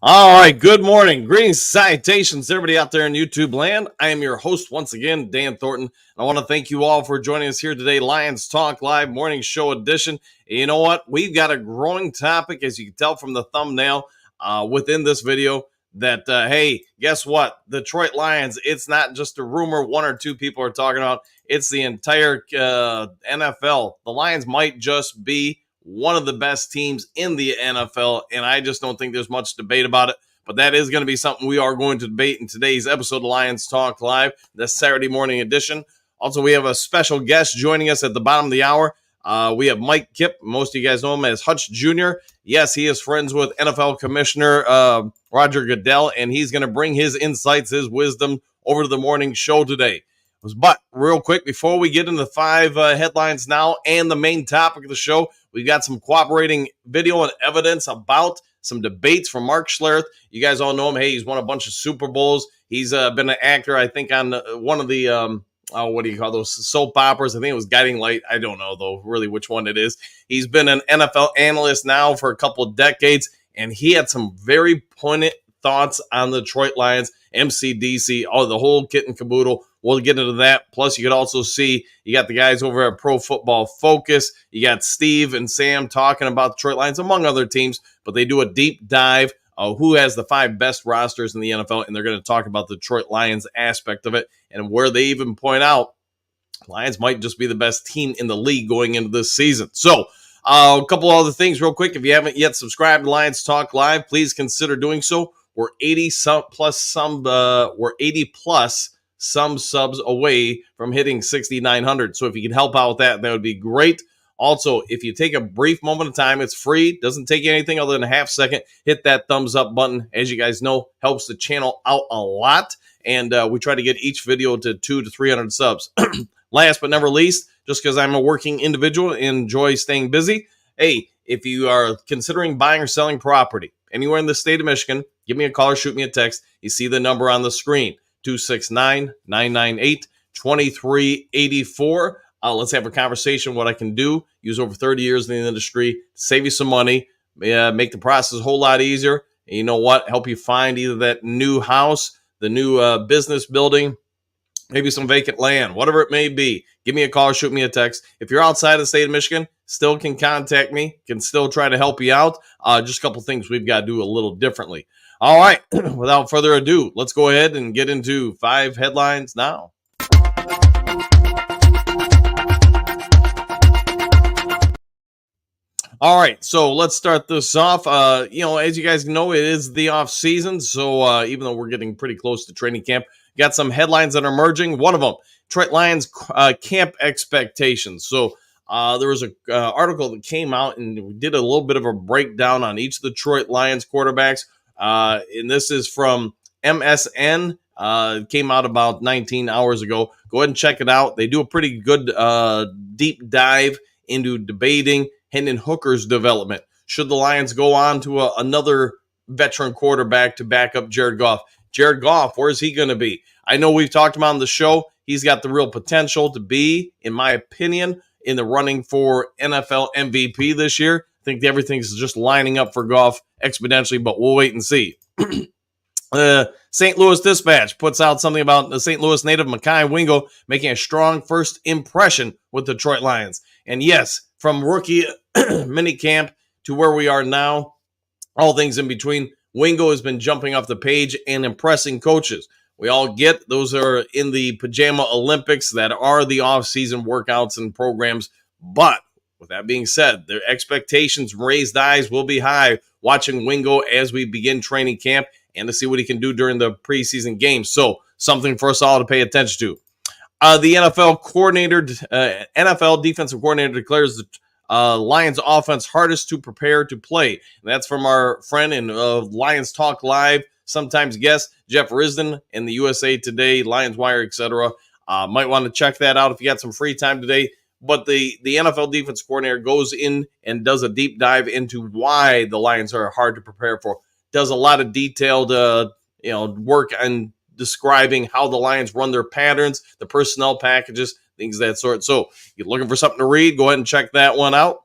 All right, good morning. Greetings, salutations, everybody out there in YouTube land. I am your host once again, Dan Thornton. I want to thank you all for joining us here today, Lions Talk Live Morning Show Edition. You know what? We've got a growing topic, as you can tell from the thumbnail within this video, that, hey, guess what? The Detroit Lions, it's not just a rumor one or two people are talking about. It's the entire NFL. The Lions might just be one of the best teams in the NFL, and I just don't think there's much debate about it. But that is going to be something we are going to debate in today's episode of Lions Talk Live, the Saturday morning edition. Also, we have a special guest joining us at the bottom of the hour. We have Mike Kipp. Most of you guys know him as Hutch Jr. Yes, he is friends with NFL Commissioner Roger Goodell, and he's going to bring his insights, his wisdom over to the morning show today. But real quick, before we get into the five headlines now and the main topic of the show, we've got some cooperating video and evidence about some debates from Mark Schlereth. You guys all know him. Hey, he's won a bunch of Super Bowls. He's been an actor, I think, on one of the, what do you call those, soap operas? I think it was Guiding Light. I don't know, though, really which one it is. He's been an NFL analyst now for a couple of decades, and he had some very poignant thoughts on the Detroit Lions, MCDC, all the whole kit and caboodle. We'll get into that. Plus, you could also see you got the guys over at Pro Football Focus. You got Steve and Sam talking about the Detroit Lions, among other teams, but they do a deep dive of who has the five best rosters in the NFL, and they're going to talk about the Detroit Lions aspect of it, and where they even point out Lions might just be the best team in the league going into this season. So, a couple other things real quick. If you haven't yet subscribed to Lions Talk Live, please consider doing so. We're 80 plus some subs away from hitting 6,900. So if you can help out with that, that would be great. Also, if you take a brief moment of time, it's free, doesn't take you anything other than a half second, hit that thumbs up button. As you guys know, helps the channel out a lot. And we try to get each video to 200 to 300 subs. Last but never least, just because I'm a working individual and enjoy staying busy, hey, if you are considering buying or selling property anywhere in the state of Michigan, give me a call or shoot me a text. You see the number on the screen. 269-998-2384. Let's have a conversation what I can do. Use over 30 years in the industry, save you some money, make the process a whole lot easier. And you know what? Help you find either that new house, the new business building, maybe some vacant land, whatever it may be. Give me a call or shoot me a text. If you're outside of the state of Michigan, still can contact me, can still try to help you out. Just a couple things we've got to do a little differently. All right, without further ado, let's go ahead and get into five headlines now. All right, so let's start this off. As you guys know, it is the off season, so even though we're getting pretty close to training camp, got some headlines that are emerging. One of them, Detroit Lions camp expectations. So there was an article that came out, and we did a little bit of a breakdown on each of the Detroit Lions quarterbacks. And this is from MSN. It came out about 19 hours ago. Go ahead and check it out. They do a pretty good deep dive into debating Hendon Hooker's development. Should the Lions go on to another veteran quarterback to back up Jared Goff? Jared Goff, where's he going to be? I know we've talked about on the show. He's got the real potential to be, in my opinion, in the running for NFL MVP this year. I think everything's just lining up for Goff exponentially, but we'll wait and see. St. Louis Dispatch puts out something about the St. Louis native Mekhi Wingo making a strong first impression with the Detroit Lions. And yes, from rookie minicamp to where we are now, all things in between, Wingo has been jumping off the page and impressing coaches. We all get those are in the Pajama Olympics that are the off-season workouts and programs. But with that being said, their expectations, raised eyes will be high watching Wingo as we begin training camp and to see what he can do during the preseason games. So something for us all to pay attention to. The NFL defensive coordinator declares the Lions offense hardest to prepare to play. And that's from our friend and Lions Talk Live, sometimes guest, Jeff Risden in the USA Today, Lions Wire, etc. Might want to check that out if you got some free time today. But the NFL defense coordinator goes in and does a deep dive into why the Lions are hard to prepare for. Does a lot of detailed work on describing how the Lions run their patterns, the personnel packages, things of that sort. So if you're looking for something to read, go ahead and check that one out.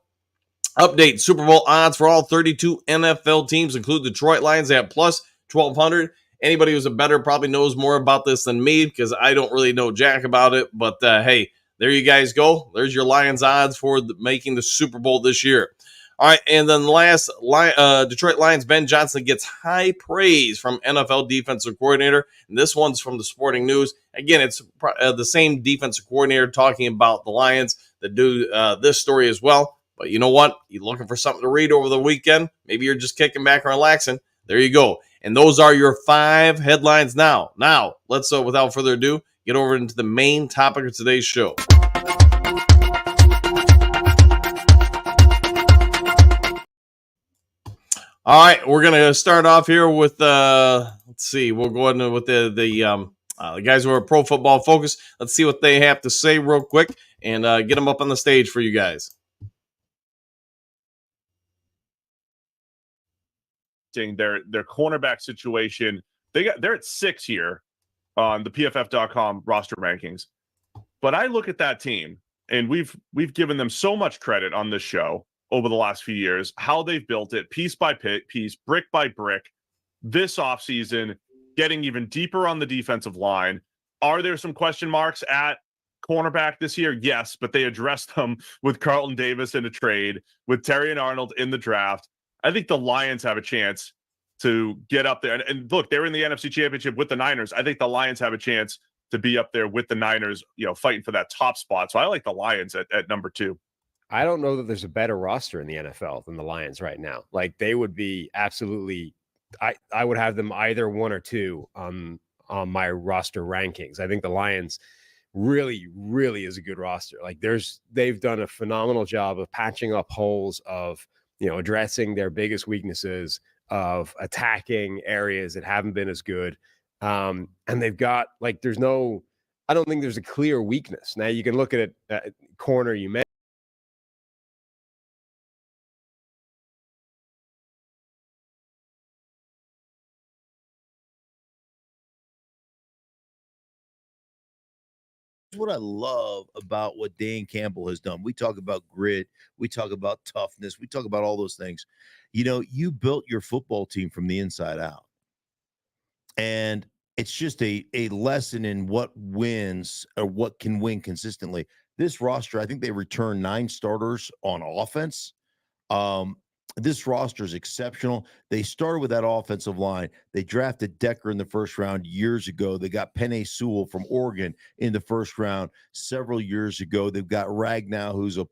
Update: Super Bowl odds for all 32 NFL teams include Detroit Lions at plus 1200. Anybody who's a bettor probably knows more about this than me because I don't really know jack about it. But hey, there you guys go. There's your Lions odds for making the Super Bowl this year. All right, and then last, Detroit Lions Ben Johnson gets high praise from NFL defensive coordinator. And this one's from the Sporting News. Again, it's the same defensive coordinator talking about the Lions that do this story as well. But you know what? You're looking for something to read over the weekend. Maybe you're just kicking back and relaxing. There you go. And those are your 5 headlines now. Now, let's, without further ado, get over into the main topic of today's show. All right, we're gonna start off here with let's see. We'll go ahead with the guys who are Pro Football Focus. Let's see what they have to say real quick and get them up on the stage for you guys. Their cornerback situation. They're at 6 here on the PFF.com roster rankings. But I look at that team, and we've given them so much credit on this show over the last few years, how they've built it piece by piece, brick by brick. This offseason, getting even deeper on the defensive line. Are there some question marks at cornerback this year? Yes, but they addressed them with Carlton Davis in a trade, with Terry and Arnold in the draft. I think the Lions have a chance to get up there. And look, they're in the NFC Championship with the Niners. I think the Lions have a chance to be up there with the Niners, fighting for that top spot. So I like the Lions at number 2. I don't know that there's a better roster in the NFL than the Lions right now. Like, they would be absolutely I would have them either 1 or 2 on my roster rankings. I think the Lions really, really is a good roster. Like, they've done a phenomenal job of patching up holes, of addressing their biggest weaknesses, of attacking areas that haven't been as good. And they've got, like, I don't think there's a clear weakness. Now you can look at it, corner you mentioned. What I love about what Dan Campbell has done. We talk about grit, we talk about toughness, we talk about all those things. You built your football team from the inside out. And it's just a lesson in what wins or what can win consistently. This roster, I think they returned 9 starters on offense. This roster is exceptional. They started with that offensive line. They drafted Decker in the first round years ago. They got Penei Sewell from Oregon in the first round several years ago. They've got Ragnow, who's a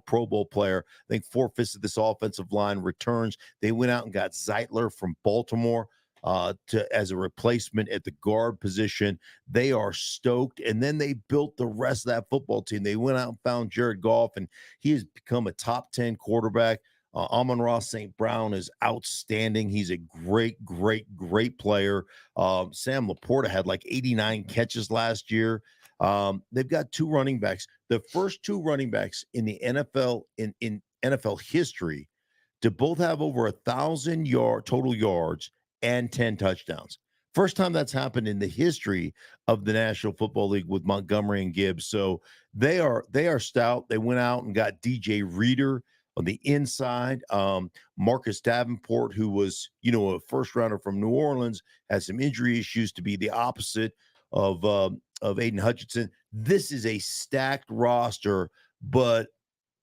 Pro Bowl player. I think 4/5 of this offensive line returns. They went out and got Zeitler from Baltimore as a replacement at the guard position. They are stoked. And then they built the rest of that football team. They went out and found Jared Goff, and he has become a top 10 quarterback. Amon-Ra St. Brown is outstanding. He's a great, great, great player. Sam Laporta had like 89 catches last year. They've got 2 running backs. The first 2 running backs in the NFL, in NFL history, to both have over 1,000 total yards and 10 touchdowns. First time that's happened in the history of the National Football League with Montgomery and Gibbs. So they are stout. They went out and got DJ Reader on the inside. Marcus Davenport, who was, a first rounder from New Orleans, has some injury issues to be the opposite of Aiden Hutchinson. This is a stacked roster, but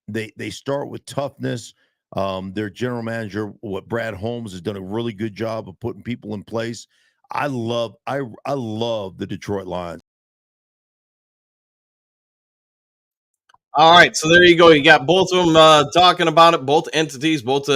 they start with toughness. Their general manager, Brad Holmes, has done a really good job of putting people in place. I love the Detroit Lions. All right, so there you go. You got both of them talking about it. Both entities, both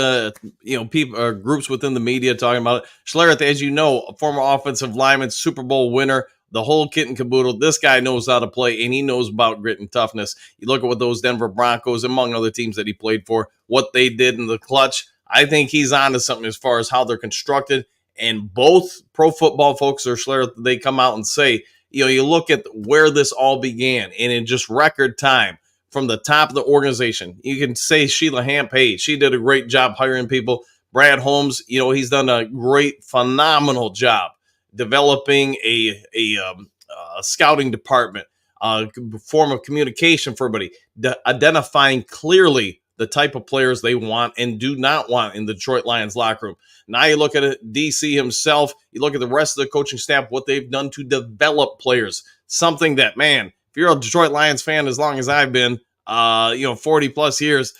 people, groups within the media talking about it. Schlereth, as you know, a former offensive lineman, Super Bowl winner, the whole kit and caboodle. This guy knows how to play, and he knows about grit and toughness. You look at what those Denver Broncos, among other teams that he played for, what they did in the clutch. I think he's onto something as far as how they're constructed. And both Pro Football folks or Schlereth, they come out and say, you look at where this all began, and in just record time, from the top of the organization. You can say Sheila Hamp, hey, she did a great job hiring people. Brad Holmes, he's done a great, phenomenal job developing a scouting department, form of communication for everybody, identifying clearly the type of players they want and do not want in the Detroit Lions locker room. Now you look at it, DC himself, you look at the rest of the coaching staff, what they've done to develop players. Something that, man, if you're a Detroit Lions fan as long as I've been, 40 plus years,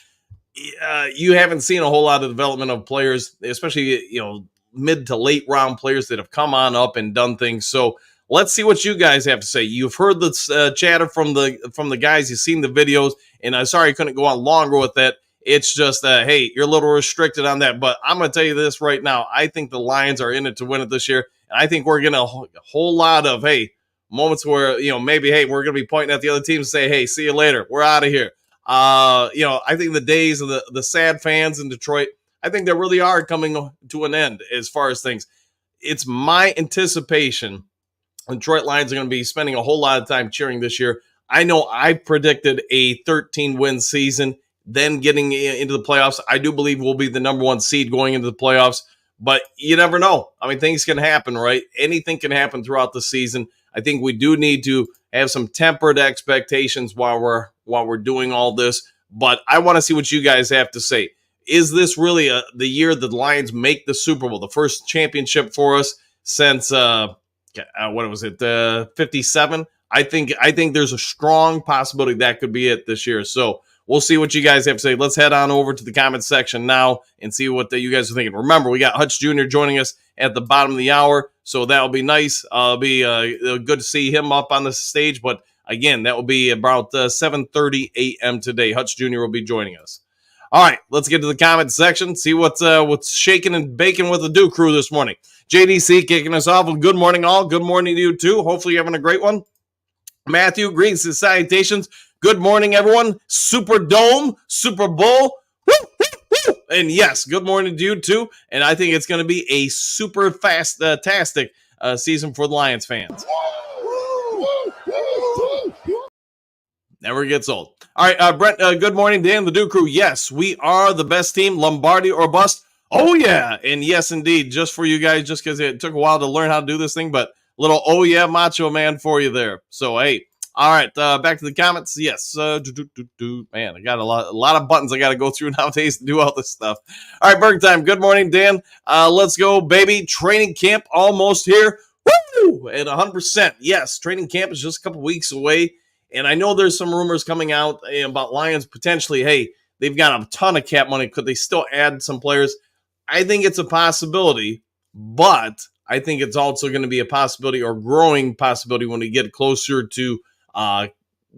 you haven't seen a whole lot of development of players, especially, mid to late round players that have come on up and done things. So let's see what you guys have to say. You've heard the chatter from the guys. You've seen the videos, and I'm sorry I couldn't go on longer with that. It's just, hey, you're a little restricted on that. But I'm going to tell you this right now. I think the Lions are in it to win it this year. And I think we're going to a whole lot of, hey, moments where, maybe, hey, we're going to be pointing at the other team and say, hey, see you later. We're out of here. I think the days of the sad fans in Detroit, I think they really are coming to an end as far as things. It's my anticipation Detroit Lions are going to be spending a whole lot of time cheering this year. I know I predicted a 13-win season, then getting into the playoffs. I do believe we'll be the number one seed going into the playoffs, but you never know. I mean, things can happen, right? Anything can happen throughout the season. I think we do need to have some tempered expectations while we're doing all this, but I want to see what you guys have to say. Is this really the year the Lions make the Super Bowl, the first championship for us since what was it, 57? I think there's a strong possibility that could be it this year. So we'll see what you guys have to say. Let's head on over to the comments section now and see what you guys are thinking. Remember, we got Hutch Jr. joining us at the bottom of the hour, so that'll be nice. It'll be good to see him up on the stage. But again, that will be about 7:30 a.m. today. Hutch Jr. will be joining us. All right, let's get to the comments section, see what's shaking and baking with the Duke crew this morning. JDC kicking us off. Well, good morning, all. Good morning to you, too. Hopefully you're having a great one. Matthew, greetings and salutations. Good morning, everyone. Super Dome, Super Bowl. Woo, woo, woo. And yes, good morning to you, too. And I think it's going to be a super fantastic season for the Lions fans. Never gets old. All right, Brent, good morning, Dan, the Duke crew. Yes, we are the best team, Lombardi or bust. Oh, yeah, and yes, indeed, just for you guys, just because it took a while to learn how to do this thing, but little oh, yeah, macho man for you there. So, hey, all right, back to the comments. Yes, man, I got a lot of buttons I got to go through nowadays to do all this stuff. All right, Berg time. Good morning, Dan. Let's go, baby. Training camp almost here. Woo! At 100%. Yes, training camp is just a couple weeks away. And I know there's some rumors coming out about Lions potentially, hey, they've got a ton of cap money. Could they still add some players? I think it's a possibility, but I think it's also going to be a possibility or growing possibility when we get closer to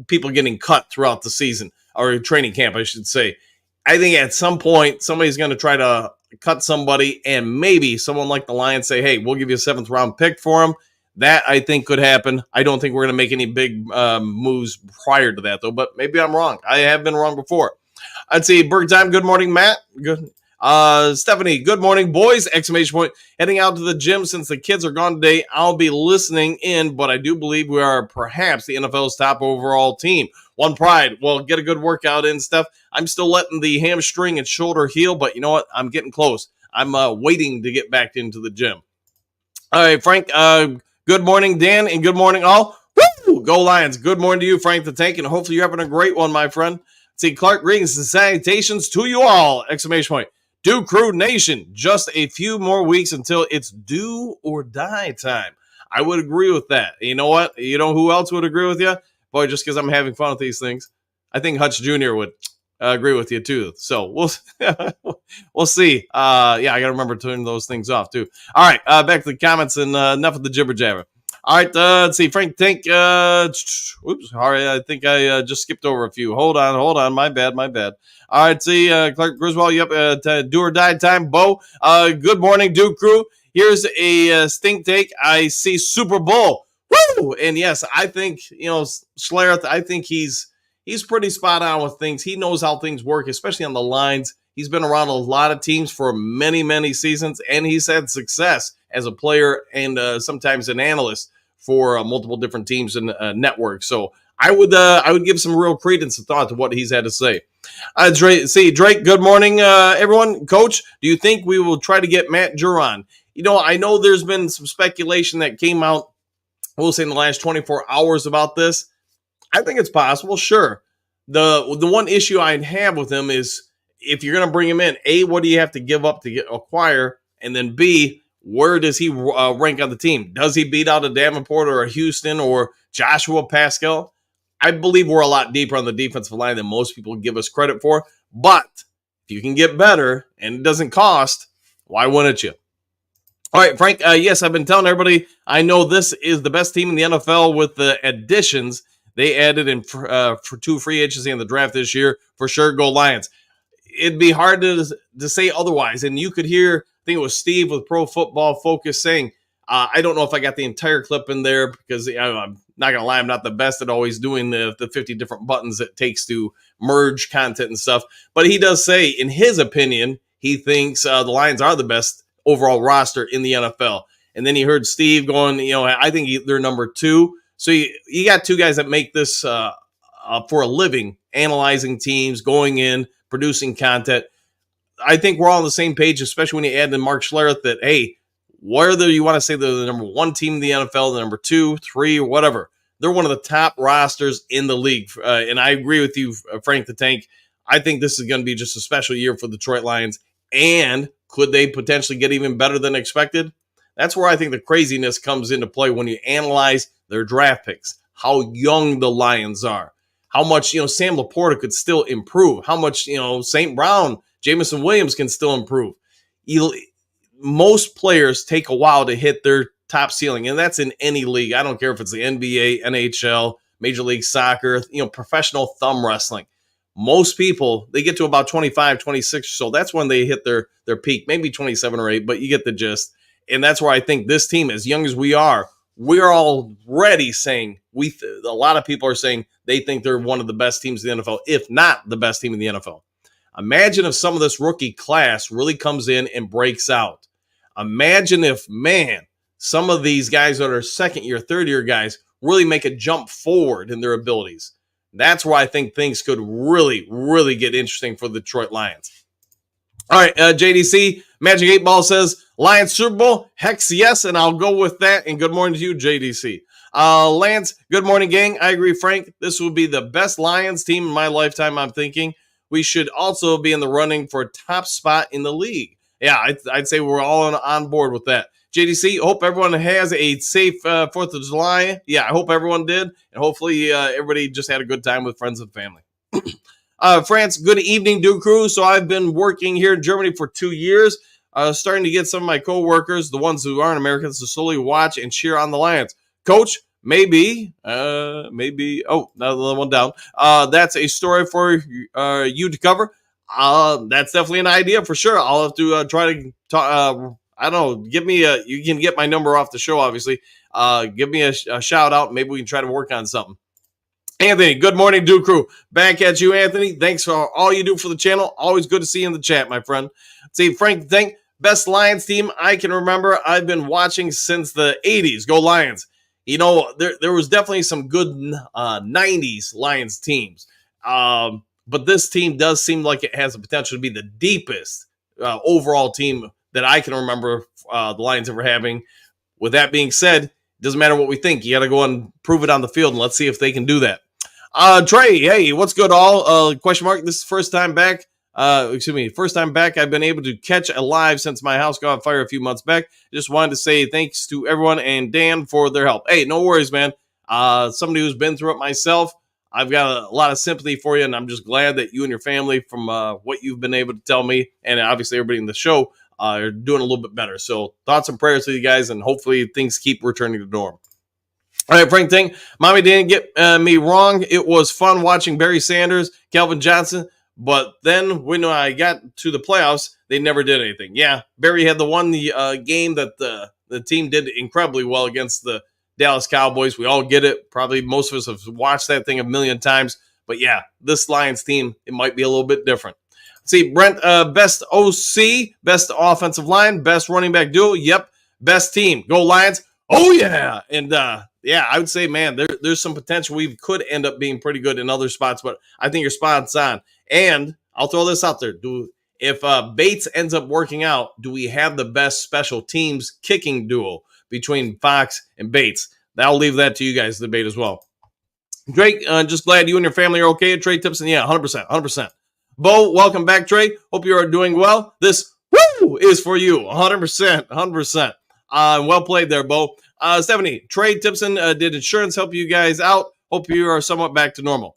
people getting cut throughout the season or training camp, I should say. I think at some point, somebody's going to try to cut somebody and maybe someone like the Lions say, hey, we'll give you a 7th round pick for him. That, I think, could happen. I don't think we're going to make any big moves prior to that, though, but maybe I'm wrong. I have been wrong before. I'd say, Berg time, good morning, Matt. Good. Stephanie, good morning, boys, exclamation point. Heading out to the gym since the kids are gone today. I'll be listening in, but I do believe we are perhaps the NFL's top overall team. One pride. Well, get a good workout in, Steph. I'm still letting the hamstring and shoulder heal, but you know what? I'm getting close. I'm waiting to get back into the gym. All right, Frank, good morning, Dan, and good morning, all. Woo! Go Lions. Good morning to you, Frank the Tank, and hopefully you're having a great one, my friend. See, Clark, greetings and salutations to you all, exclamation point. Duke Crew Nation, just a few more weeks until it's do or die time. I would agree with that. You know what? You know who else would agree with you? Boy, just because I'm having fun with these things. I think Hutch Jr. would agree with you, too. So we'll see. I got to remember to turn those things off, too. All right, back to the comments and enough of the jibber jabber. All right, let's see. Frank Tank. Oops, sorry. I think I just skipped over a few. Hold on. My bad. All right, see. Clark Griswold, yep. Do or die time. Bo, good morning, Duke Crew. Here's a stink take. I see Super Bowl. Woo! And yes, I think, Schlereth, I think he's pretty spot on with things. He knows how things work, especially on the lines. He's been around a lot of teams for many, many seasons, and he's had success as a player and sometimes an analyst for multiple different teams and networks. So I would give some real credence and thought to what he's had to say. Drake, good morning, everyone. Coach, do you think we will try to get Matt Juron? I know there's been some speculation that came out, we'll say in the last 24 hours about this. I think it's possible, sure. The one issue I'd have with him is if you're going to bring him in, A, what do you have to give up to acquire? And then B, where does he rank on the team? Does he beat out a Davenport or a Houston or Joshua Pascal? I believe we're a lot deeper on the defensive line than most people give us credit for. But if you can get better and it doesn't cost, why wouldn't you? All right, Frank, yes, I've been telling everybody I know this is the best team in the NFL with the additions they added in for 2 free agents in the draft this year. For sure, go Lions. It'd be hard to say otherwise. And you could hear, I think it was Steve with Pro Football Focus saying, I don't know if I got the entire clip in there because I'm not going to lie, I'm not the best at always doing the 50 different buttons it takes to merge content and stuff. But he does say, in his opinion, he thinks the Lions are the best overall roster in the NFL. And then he heard Steve going, I think they're number 2. So you got 2 guys that make this for a living, analyzing teams, going in, producing content. I think we're all on the same page, especially when you add in Mark Schlereth that, hey, whether you want to say they're the number 1 team in the NFL, the number 2, 3, or whatever, they're one of the top rosters in the league. And I agree with you, Frank the Tank. I think this is going to be just a special year for the Detroit Lions. And could they potentially get even better than expected? That's where I think the craziness comes into play when you analyze their draft picks, how young the Lions are, how much, Sam Laporta could still improve, how much, St. Brown, Jameson Williams can still improve. Most players take a while to hit their top ceiling, and that's in any league. I don't care if it's the NBA, NHL, Major League Soccer, professional thumb wrestling. Most people, they get to about 25, 26 or so. That's when they hit their peak, maybe 27 or 8, but you get the gist. And that's where I think this team, as young as we are, we're already saying, a lot of people are saying they think they're one of the best teams in the NFL, if not the best team in the NFL. Imagine if some of this rookie class really comes in and breaks out. Imagine if, some of these guys that are second year, third year guys really make a jump forward in their abilities. That's where I think things could really, really get interesting for the Detroit Lions. All right, JDC, Magic 8 Ball says, Lions Super Bowl? Heck yes, and I'll go with that. And good morning to you, JDC. Lance, good morning, gang. I agree, Frank. This will be the best Lions team in my lifetime, I'm thinking. We should also be in the running for a top spot in the league. Yeah, I'd say we're all on board with that. JDC, hope everyone has a safe 4th of July. Yeah, I hope everyone did. And hopefully everybody just had a good time with friends and family. France, good evening, Duke Crew. So I've been working here in Germany for 2 years, starting to get some of my coworkers, the ones who aren't Americans, to slowly watch and cheer on the Lions. Coach, maybe. Oh, another one down. That's a story for you to cover. That's definitely an idea for sure. I'll have to try to talk. I don't know. You can get my number off the show, obviously. Give me a shout out. Maybe we can try to work on something. Anthony, good morning, Duke Crew. Back at you, Anthony. Thanks for all you do for the channel. Always good to see you in the chat, my friend. See, Frank, best Lions team I can remember. I've been watching since the 80s. Go Lions. There was definitely some good 90s Lions teams. But this team does seem like it has the potential to be the deepest overall team that I can remember the Lions ever having. With that being said, it doesn't matter what we think. You got to go and prove it on the field, and let's see if they can do that. Trey, hey, what's good, all? Question mark. This is first time back. First time back. I've been able to catch a live since my house got on fire a few months back. Just wanted to say thanks to everyone and Dan for their help. Hey, no worries, man. Somebody who's been through it myself, I've got a lot of sympathy for you, and I'm just glad that you and your family, from what you've been able to tell me, and obviously everybody in the show, are doing a little bit better. So thoughts and prayers to you guys, and hopefully things keep returning to norm. All right, Frank Ting, Mommy didn't get me wrong. It was fun watching Barry Sanders, Calvin Johnson, but then when I got to the playoffs, they never did anything. Yeah, Barry had the game that the team did incredibly well against the Dallas Cowboys. We all get it. Probably most of us have watched that thing a million times. But yeah, this Lions team, it might be a little bit different. See, Brent, best OC, best offensive line, best running back duo. Yep, best team. Go Lions. Oh, yeah. And yeah, I would say, man, there's some potential. We could end up being pretty good in other spots, but I think your spot's on. And I'll throw this out there. If Bates ends up working out, do we have the best special teams kicking duo between Fox and Bates? I'll leave that to you guys to debate as well. Drake, just glad you and your family are okay. Trey Tipson, yeah, 100%. Bo, welcome back, Trey. Hope you are doing well. This is for you, 100%, 100%. Well played there, Bo. Stephanie, Trey Tipson did insurance help you guys out? Hope you are somewhat back to normal.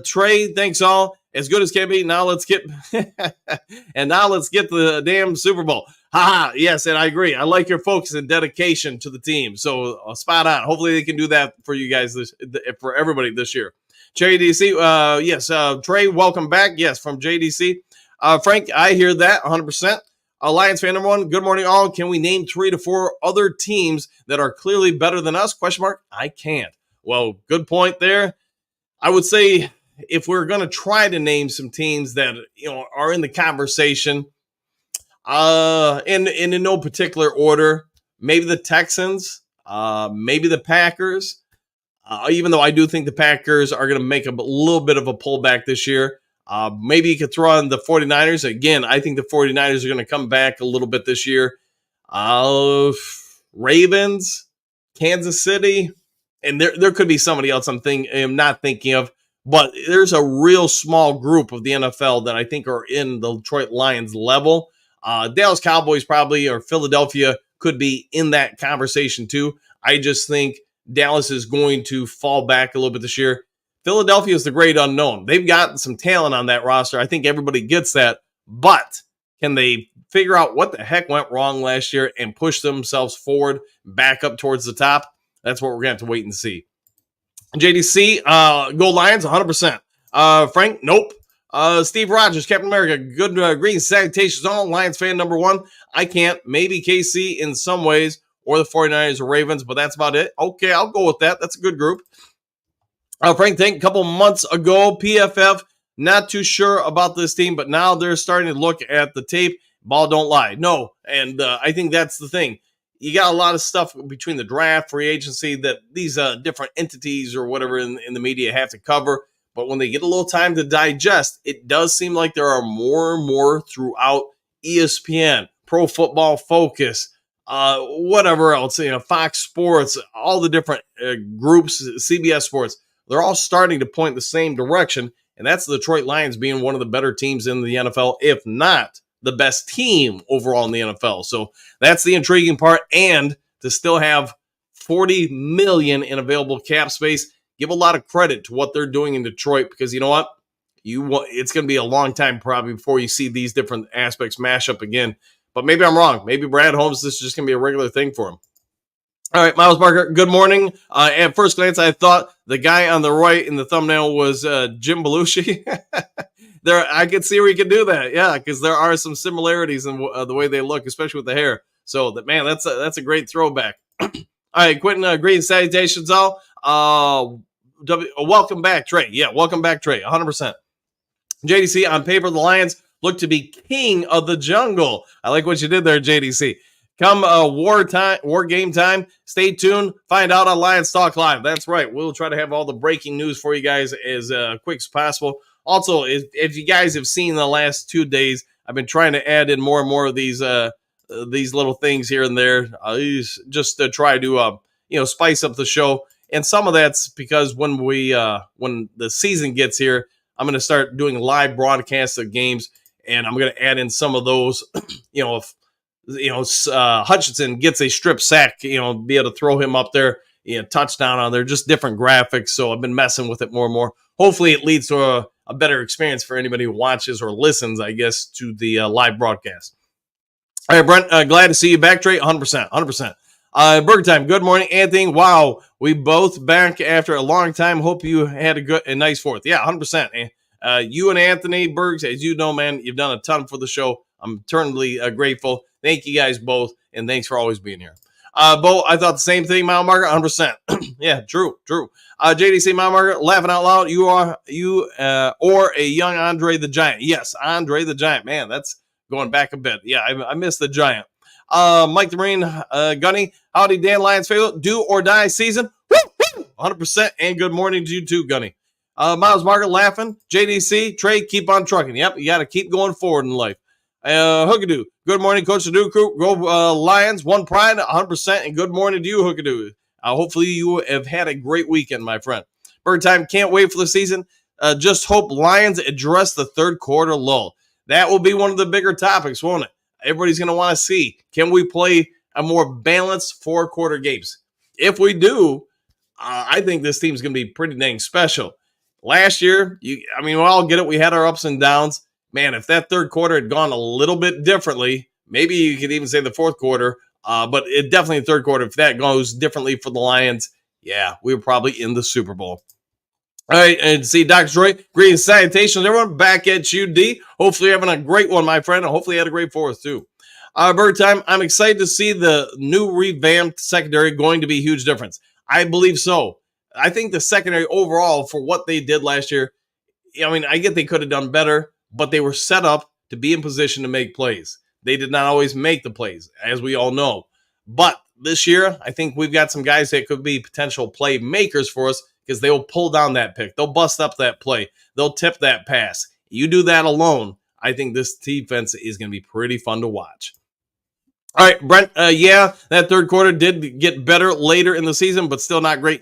Trey, thanks all. As good as can be. Now let's get and now let's get the damn Super Bowl. Haha, yes, and I agree. I like your focus and dedication to the team. So spot on. Hopefully they can do that for you guys for everybody this year. JDC, yes, Trey, welcome back. Yes, from JDC. Frank, I hear that 100%. Lions fan number one, good morning all. Can we name 3 to 4 other teams that are clearly better than us? ? I can't. Well, good point there. I would say if we're going to try to name some teams that are in the conversation, in no particular order, maybe the Texans, maybe the Packers. Even though I do think the Packers are going to make a little bit of a pullback this year. Maybe you could throw on the 49ers. Again, I think the 49ers are going to come back a little bit this year. Ravens, Kansas City, and there could be somebody else I'm not thinking of, but there's a real small group of the NFL that I think are in the Detroit Lions level. Dallas Cowboys probably, or Philadelphia could be in that conversation too. I just think Dallas is going to fall back a little bit this year. Philadelphia is the great unknown. They've got some talent on that roster. I think everybody gets that. But can they figure out what the heck went wrong last year and push themselves forward, back up towards the top? That's what we're going to have to wait and see. JDC, go Lions, 100%. Frank, nope. Steve Rogers, Captain America, good green salutations all. Lions fan number one. I can't. Maybe KC in some ways, or the 49ers or Ravens, but that's about it. Okay, I'll go with that. That's a good group. Frank, think a couple months ago, PFF, not too sure about this team, but now they're starting to look at the tape. Ball don't lie. No, and I think that's the thing. You got a lot of stuff between the draft, free agency, that these different entities or whatever in the media have to cover. But when they get a little time to digest, it does seem like there are more and more throughout ESPN, Pro Football Focus, whatever else, Fox Sports, all the different groups, CBS Sports. They're all starting to point the same direction, and that's the Detroit Lions being one of the better teams in the NFL, if not the best team overall in the NFL. So that's the intriguing part, and to still have $40 million in available cap space, give a lot of credit to what they're doing in Detroit, because you know what? It's going to be a long time probably before you see these different aspects mash up again. But maybe I'm wrong. Maybe Brad Holmes, this is just going to be a regular thing for him. All right, Miles Barker, good morning. At first glance, I thought the guy on the right in the thumbnail was Jim Belushi. I could see where he could do that, yeah, because there are some similarities in the way they look, especially with the hair. So, that's a great throwback. All right, Quentin, great salutations all. Welcome back, Trey. Yeah, welcome back, Trey, 100%. JDC, on paper, the Lions look to be king of the jungle. I like what you did there, JDC. Come war game time, stay tuned. Find out on Lions Talk Live. That's right. We'll try to have all the breaking news for you guys as quick as possible. Also, if you guys have seen the last 2 days, I've been trying to add in more and more of these little things here and there, just to try to spice up the show. And some of that's because when the season gets here, I'm going to start doing live broadcasts of games, and I'm going to add in some of those. If Hutchinson gets a strip sack, be able to throw him up there, touchdown on there, just different graphics. So I've been messing with it more and more. Hopefully it leads to a better experience for anybody who watches or listens, I guess, to the live broadcast. All right, Brent, glad to see you back, Trey. 100%. Burger time. Good morning, Anthony. Wow, we both back after a long time. Hope you had a nice 4th. Yeah, 100%. You and Anthony Bergs, as you know, man, you've done a ton for the show. I'm eternally grateful. Thank you guys both, and thanks for always being here. Bo, I thought the same thing, Mile Marker, 100%. Yeah, true. JDC, Mile Marker, laughing out loud. Or a young Andre the Giant. Yes, Andre the Giant. Man, that's going back a bit. Yeah, I miss the Giant. Mike the Marine, Gunny, howdy, Dan Lions favorite, do or die season. Woo, 100%, and good morning to you too, Gunny. Miles Marker, laughing. JDC, Trey, keep on trucking. Yep, you got to keep going forward in life. Hookadoo, good morning, Coach Adu Crew. Go Lions, one pride, 100%, and good morning to you, Hookadoo. Hopefully you have had a great weekend, my friend. Bird time, can't wait for the season. just hope Lions address the third quarter lull. That will be one of the bigger topics, won't it? Everybody's going to want to see, can we play a more balanced 4-quarter games? If we do, I think this team's going to be pretty dang special. Last year, we all get it. We had our ups and downs. Man, if that third quarter had gone a little bit differently, maybe you could even say the fourth quarter, but it definitely the third quarter, if that goes differently for the Lions, yeah, we were probably in the Super Bowl. All right, and see, Dr. Troy, greetings, salutations, everyone. Back at you, D. Hopefully you're having a great one, my friend, and hopefully you had a great fourth, too. Bird time, I'm excited to see the new revamped secondary going to be a huge difference. I believe so. I think the secondary overall, for what they did last year, I get they could have done better, but they were set up to be in position to make plays. They did not always make the plays, as we all know. But this year, I think we've got some guys that could be potential playmakers for us, because they will pull down that pick. They'll bust up that play. They'll tip that pass. You do that alone, I think this defense is going to be pretty fun to watch. All right, Brent, yeah, that third quarter did get better later in the season, but still not great.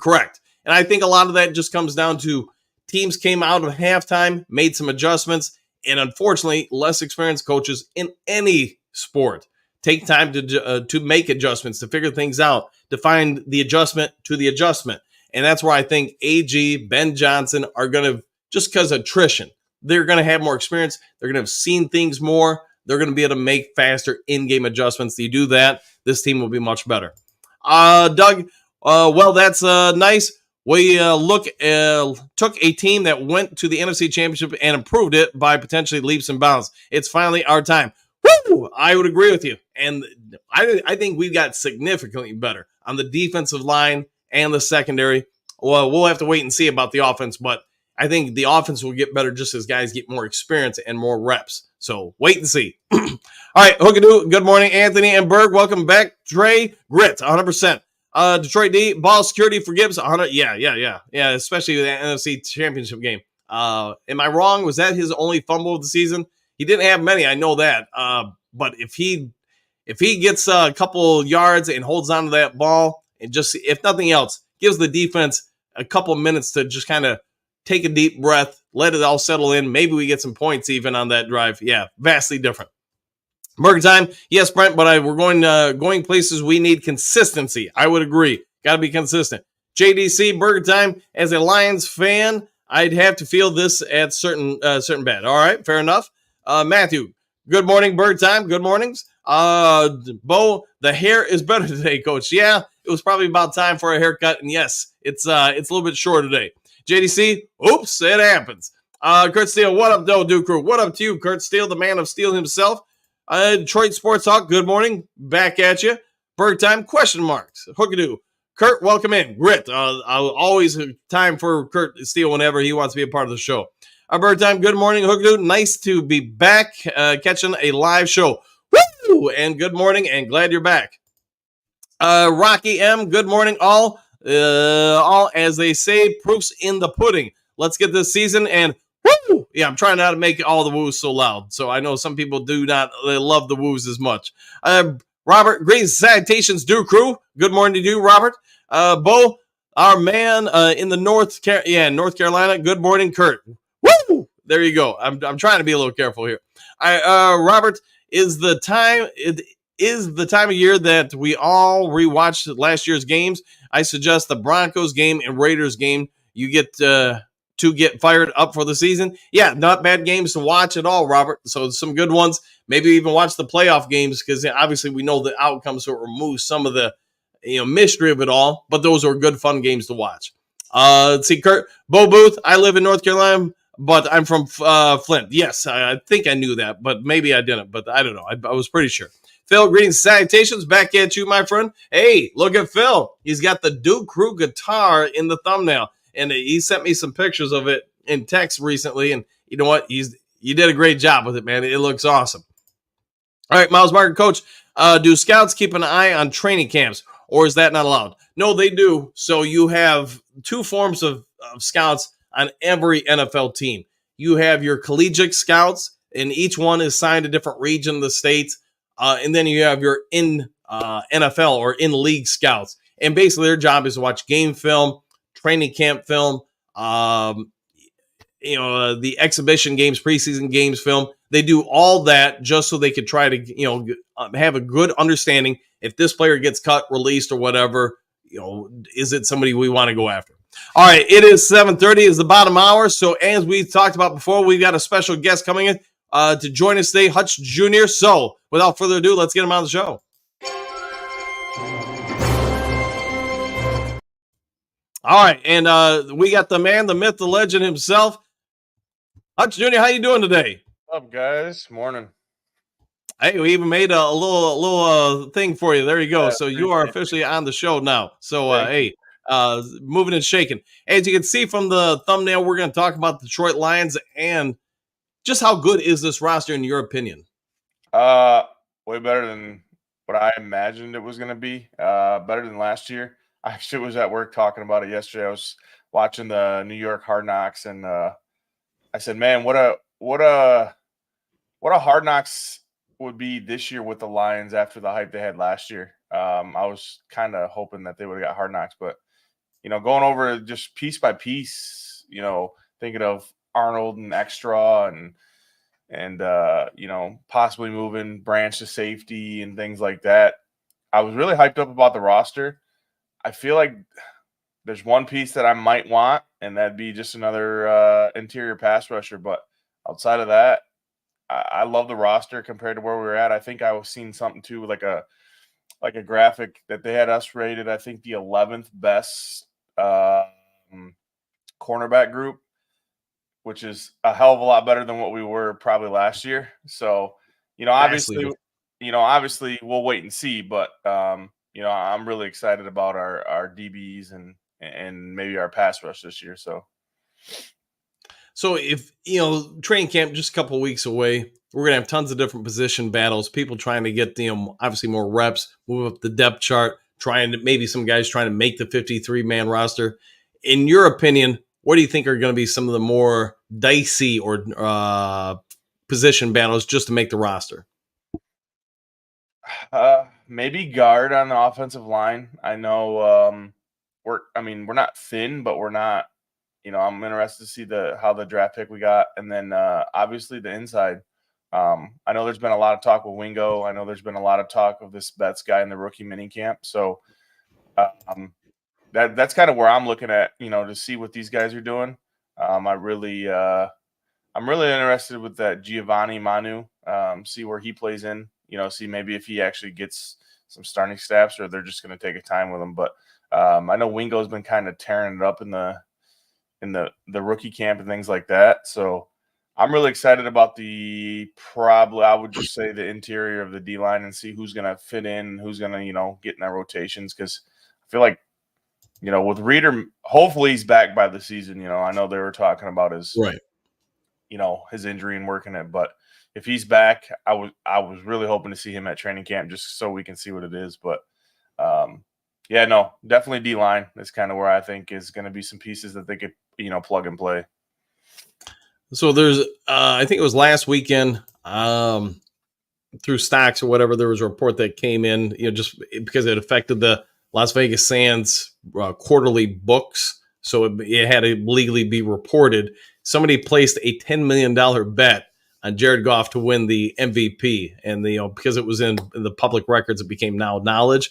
Correct. And I think a lot of that just comes down to teams came out of halftime, made some adjustments, and unfortunately, less experienced coaches in any sport take time to make adjustments, to figure things out, to find the adjustment to the adjustment. And that's where I think AG, Ben Johnson are going to, just because of attrition, they're going to have more experience. They're going to have seen things more. They're going to be able to make faster in-game adjustments. You do that, this team will be much better. Doug, well, that's nice. We took a team that went to the NFC Championship and improved it by potentially leaps and bounds. It's finally our time. Woo! I would agree with you. And I think we got significantly better on the defensive line and the secondary. Well, we'll have to wait and see about the offense, but I think the offense will get better just as guys get more experience and more reps. So wait and see. All right, Hookadoo, good morning, Anthony and Berg. Welcome back. Trey, grit, 100%. Detroit D, ball security for Gibbs, 100. Yeah, especially with that NFC Championship game. Am I wrong? Was that his only fumble of the season? He didn't have many, I know that. But if he gets a couple yards and holds on to that ball, and just, if nothing else, gives the defense a couple minutes to just kind of take a deep breath, let it all settle in. Maybe we get some points even on that drive. Yeah, vastly different. Burger time, yes, Brent, but we're going places we need consistency. I would agree. Got to be consistent. JDC, Burger time, as a Lions fan, I'd have to feel this at certain bad. All right, fair enough. Matthew, good morning, Burger time. Good mornings. Bo, the hair is better today, Coach. Yeah, it was probably about time for a haircut, and yes, it's a little bit short today. JDC, oops, it happens. Kurt Steele, what up, Dude Crew? What up to you, Kurt Steele, the man of steel himself? Detroit Sports Talk, good morning. Back at you. Berg time, question marks. Hookadoo. Kurt, welcome in. Grit. Always time for Kurt Steele whenever he wants to be a part of the show. Berg time, good morning, Hookadoo. Nice to be back catching a live show. Woo! And good morning, and glad you're back. Rocky M, good morning, all. All, as they say, proofs in the pudding. Let's get this season, and woo! Yeah, I'm trying not to make all the woos so loud. So I know some people do not love the woos as much. Robert, great salutations, Do Crew. Good morning to you, Robert. Bo, our man in the North Carolina. Good morning, Kurt. Woo! There you go. I'm trying to be a little careful here. Robert, is the time of year that we all rewatched last year's games. I suggest the Broncos game and Raiders game. You get to get fired up for the season. Yeah, not bad games to watch at all, Robert. So some good ones. Maybe even watch the playoff games, because obviously we know the outcome, so it removes some of the mystery of it all. But those are good, fun games to watch. Let's see, Kurt. Bo Booth, I live in North Carolina, but I'm from Flint. Yes, I think I knew that, but maybe I didn't. But I don't know. I was pretty sure. Phil, greetings, salutations. Back at you, my friend. Hey, look at Phil. He's got the Duke Crew guitar in the thumbnail. And he sent me some pictures of it in text recently. And you know what? You did a great job with it, man. It looks awesome. All right, Miles Market Coach. Do scouts keep an eye on training camps, or is that not allowed? No, they do. So you have two forms of scouts on every NFL team. You have your collegiate scouts, and each one is signed to a different region of the states. And then you have your NFL or in-league scouts. And basically their job is to watch game film, training camp film, the exhibition games, preseason games film. They do all that just so they could try to, have a good understanding if this player gets cut, released, or whatever. Is it somebody we want to go after? All right, it is 7:30, is the bottom hour. So as we talked about before, we got a special guest coming in to join us today, Hutch Jr. So without further ado, let's get him on the show. All right, and we got the man, the myth, the legend himself, Hutch Jr. How you doing today? What's up, guys? Morning. Hey, we even made a little thing for you. There you go. Yeah, So you are officially on the show now. So moving and shaking. As you can see from the thumbnail, we're going to talk about the Detroit Lions and just how good is this roster in your opinion? Way better than what I imagined it was going to be. Better than last year. I actually was at work talking about it yesterday. I was watching the New York Hard Knocks, and I said, "Man, what a Hard Knocks would be this year with the Lions after the hype they had last year." I was kind of hoping that they would have got Hard Knocks, but going over just piece by piece, thinking of Arnold and Extra and possibly moving Branch to safety and things like that. I was really hyped up about the roster. I feel like there's one piece that I might want, and that'd be just another interior pass rusher. But outside of that, I love the roster compared to where we were at. I think I was seeing something too, like a graphic that they had us rated, I think the 11th best cornerback group, which is a hell of a lot better than what we were probably last year. So, obviously we'll wait and see, but I'm really excited about our DBs and maybe our pass rush this year. So if, training camp just a couple of weeks away, we're going to have tons of different position battles, people trying to get, obviously more reps, move up the depth chart, maybe some guys trying to make the 53-man roster. In your opinion, what do you think are going to be some of the more dicey or position battles just to make the roster? Maybe guard on the offensive line. I know we're not thin, but we're not, I'm interested to see how the draft pick we got. And then obviously the inside. I know there's been a lot of talk with Wingo. I know there's been a lot of talk of this Betts guy in the rookie mini camp. So that's kind of where I'm looking at, to see what these guys are doing. I'm really interested with that Giovanni Manu, see where he plays in, see maybe if he actually gets some starting snaps or they're just going to take a time with him. But I know Wingo's been kind of tearing it up in the rookie camp and things like that. So I'm really excited about I would just say the interior of the D-line and see who's going to fit in, who's going to, get in our rotations. Cause I feel like, with Reeder, hopefully he's back by the season. I know they were talking about his injury and working it, but if he's back, I was really hoping to see him at training camp just so we can see what it is. But definitely D-line is kind of where I think is going to be some pieces that they could, plug and play. So there's, I think it was last weekend through stocks or whatever, there was a report that came in, just because it affected the Las Vegas Sands quarterly books. So it had to legally be reported. Somebody placed a $10 million bet on Jared Goff to win the MVP. And, because it was in the public records, it became now knowledge.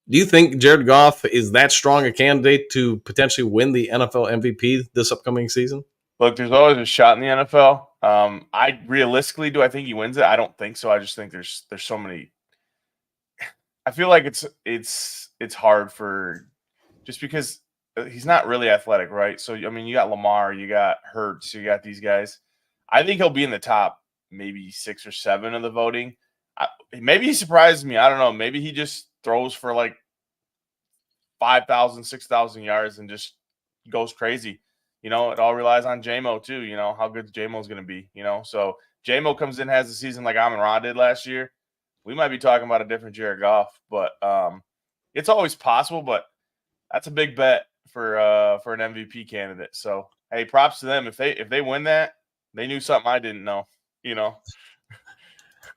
Do you think Jared Goff is that strong a candidate to potentially win the NFL MVP this upcoming season? Look, there's always a shot in the NFL. I think he wins it? I don't think so. I just think there's so many. I feel like it's hard for, just because he's not really athletic, right? So you got Lamar, you got Hurts, you got these guys. I think he'll be in the top maybe 6 or 7 of the voting. Maybe he surprises me. I don't know. Maybe he just throws for like 5,000, 6,000 yards and just goes crazy. It all relies on J-Mo too. How good J-Mo's going to be. So J-Mo comes in, has a season like Amon-Ra did last year. We might be talking about a different Jared Goff, but it's always possible. But that's a big bet for an MVP candidate. So hey, props to them. If they win that, they knew something I didn't know.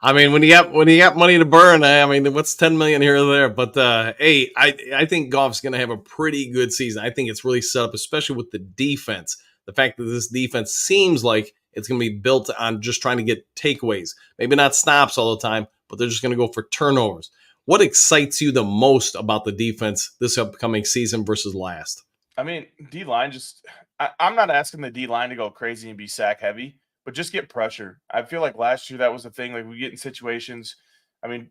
I mean, when you got money to burn, what's 10 million here or there? But hey, I think Goff's going to have a pretty good season. I think it's really set up, especially with the defense. the fact that this defense seems like it's going to be built on just trying to get takeaways, maybe not stops all the time, but they're just going to go for turnovers. What excites you the most about the defense this upcoming season versus last? I mean, D-line I'm not asking the D-line to go crazy and be sack heavy, but just get pressure. I feel like last year that was the thing. Like, we get in situations, I mean,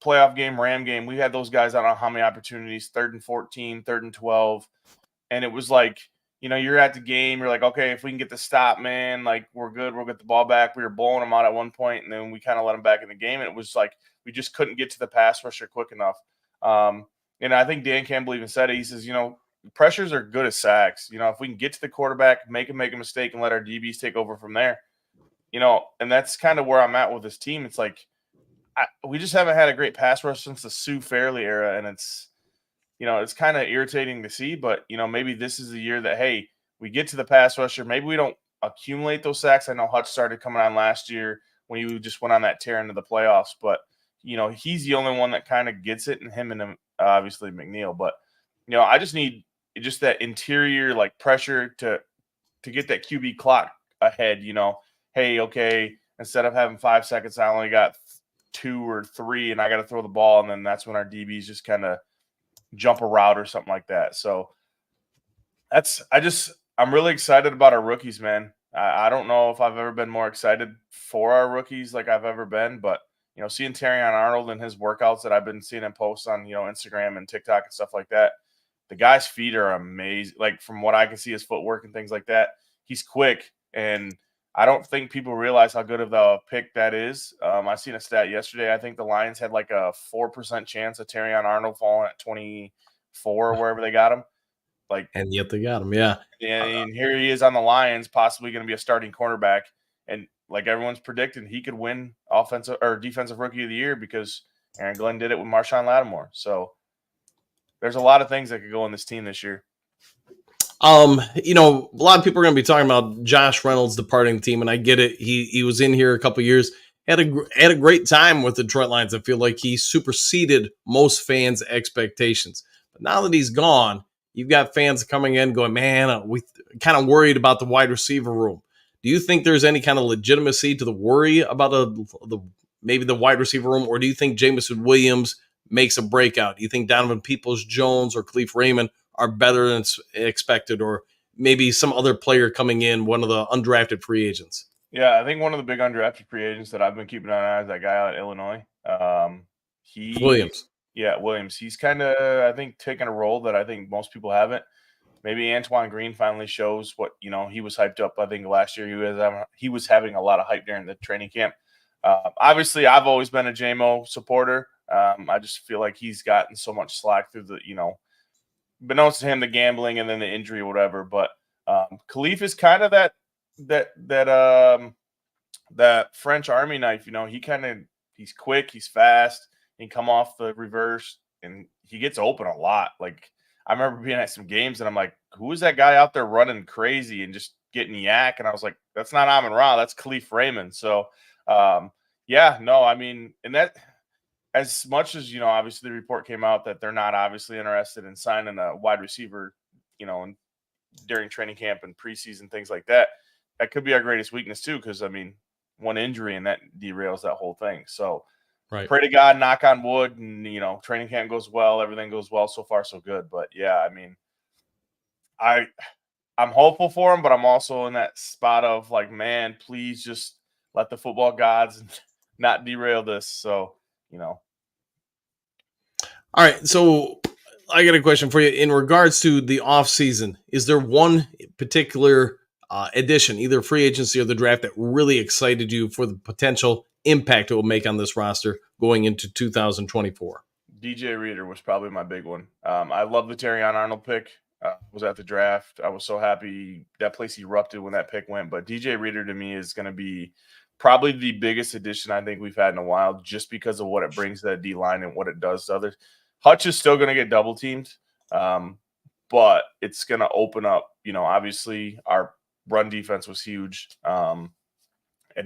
playoff game, Ram game, we had those guys, I don't know how many opportunities, 3rd and 14, 3rd and 12. And it was like, you're at the game, you're like, okay, if we can get the stop, man, like, we're good, we'll get the ball back. We were blowing them out at one point, and then we kind of let them back in the game. And it was like we just couldn't get to the pass rusher quick enough. And I think Dan Campbell even said it. He says, pressures are good as sacks. If we can get to the quarterback, make him make a mistake, and let our DBs take over from there, and that's kind of where I'm at with this team. It's like we just haven't had a great pass rush since the Sue Fairley era, and it's kind of irritating to see. But maybe this is the year that, hey, we get to the pass rusher. Maybe we don't accumulate those sacks. I know Hutch started coming on last year when you just went on that tear into the playoffs, but he's the only one that kind of gets it, and him obviously McNeil. But I just need just that interior like pressure to get that QB clock ahead. Hey, okay, instead of having 5 seconds, I only got 2 or 3, and I got to throw the ball, and then that's when our DBs just kind of jump a route or something like that. So I'm really excited about our rookies, man. I don't know if I've ever been more excited for our rookies like I've ever been, but seeing Terrion Arnold and his workouts that I've been seeing him post on Instagram and TikTok and stuff like that, the guy's feet are amazing. Like, from what I can see, his footwork and things like that, he's quick, and I don't think people realize how good of the pick that is. I seen a stat yesterday. I think the Lions had like a 4% chance of Terrion Arnold falling at 24 or wherever they got him. And yet they got him, yeah. And here he is on the Lions, possibly going to be a starting cornerback. And like everyone's predicting, he could win offensive or defensive rookie of the year because Aaron Glenn did it with Marshawn Lattimore. So there's a lot of things that could go on this team this year. A lot of people are going to be talking about Josh Reynolds departing the team, and I get it. He was in here a couple years, had a great time with the Detroit Lions. I feel like he superseded most fans' expectations. But now that he's gone, you've got fans coming in going, man, we kind of worried about the wide receiver room. Do you think there's any kind of legitimacy to the worry about maybe the wide receiver room, or do you think Jameson Williams makes a breakout? Do you think Donovan Peoples-Jones or Khalif Raymond are better than expected, or maybe some other player coming in, one of the undrafted free agents? Yeah, I think one of the big undrafted free agents that I've been keeping an eye on is that guy out of Illinois. Williams. Yeah, Williams. He's kind of, I think, taking a role that I think most people haven't. Maybe Antoine Green finally shows what, he was hyped up. I think last year he was having a lot of hype during the training camp. Obviously, I've always been a JMO supporter. I just feel like he's gotten so much slack through the, beknownst to him the gambling and then the injury or whatever. But Khalif is kind of that French Army knife. He's quick, he's fast, he can come off the reverse, and he gets open a lot. Like, I remember being at some games and I'm like, who is that guy out there running crazy and just getting yak? And I was like, that's not Amon Ra, that's Khalif Raymond. So and that, as much as, obviously the report came out that they're not obviously interested in signing a wide receiver, during training camp and preseason, things like that, that could be our greatest weakness too. Cause one injury and that derails that whole thing. So right. Pray to God, knock on wood, and, training camp goes well. Everything goes well. So far, so good. But yeah, I'm hopeful for him, but I'm also in that spot of like, man, please just let the football gods not derail this. So, All right. So I got a question for you in regards to the offseason. Is there one particular addition, either free agency or the draft, that really excited you for the potential impact it will make on this roster going into 2024? DJ Reader was probably my big one. I love the Terrion Arnold pick. Was at the draft. I was so happy. That place erupted when that pick went. But DJ Reader to me is going to be probably the biggest addition I think we've had in a while, just because of what it brings to that D line and what it does to others. Hutch is still going to get double teamed, but it's going to open up. Obviously our run defense was huge, and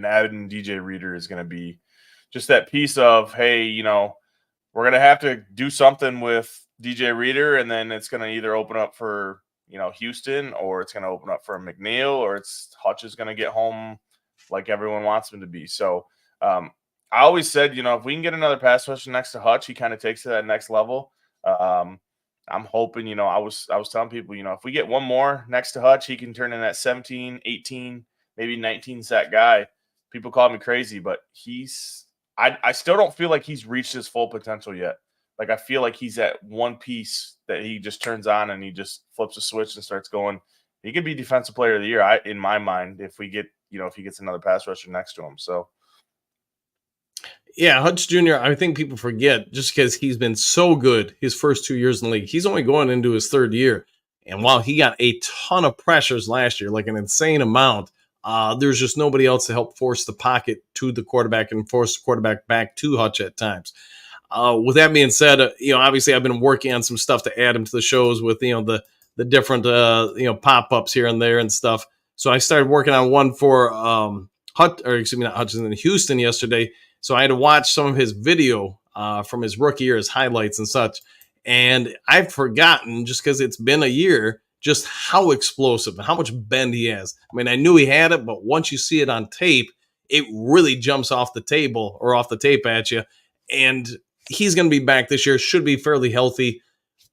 adding DJ Reader is going to be just that piece of, hey, we're going to have to do something with DJ Reader, and then it's going to either open up for Houston, or it's going to open up for a McNeil, or it's Hutch is going to get home like everyone wants him to be. So I always said, if we can get another pass rusher next to Hutch, he kind of takes to that next level. I'm hoping, I was telling people, if we get one more next to Hutch, he can turn in that 17, 18, maybe 19 sack guy. People call me crazy, but I still don't feel like he's reached his full potential yet. Like, I feel like he's at one piece that he just turns on and he just flips a switch and starts going. He could be defensive player of the year, in my mind, if we get, if he gets another pass rusher next to him. So, yeah, Hutch Jr., I think people forget just because he's been so good his first 2 years in the league. He's only going into his third year. And while he got a ton of pressures last year, like an insane amount, there's just nobody else to help force the pocket to the quarterback and force the quarterback back to Hutch at times. With that being said, obviously I've been working on some stuff to add him to the shows with, the different, pop-ups here and there and stuff. So I started working on one for Houston yesterday. So I had to watch some of his video from his rookie year, his highlights and such. And I've forgotten, just because it's been a year, just how explosive and how much bend he has. I mean, I knew he had it, but once you see it on tape, it really jumps off the table or off the tape at you. And he's going to be back this year, should be fairly healthy.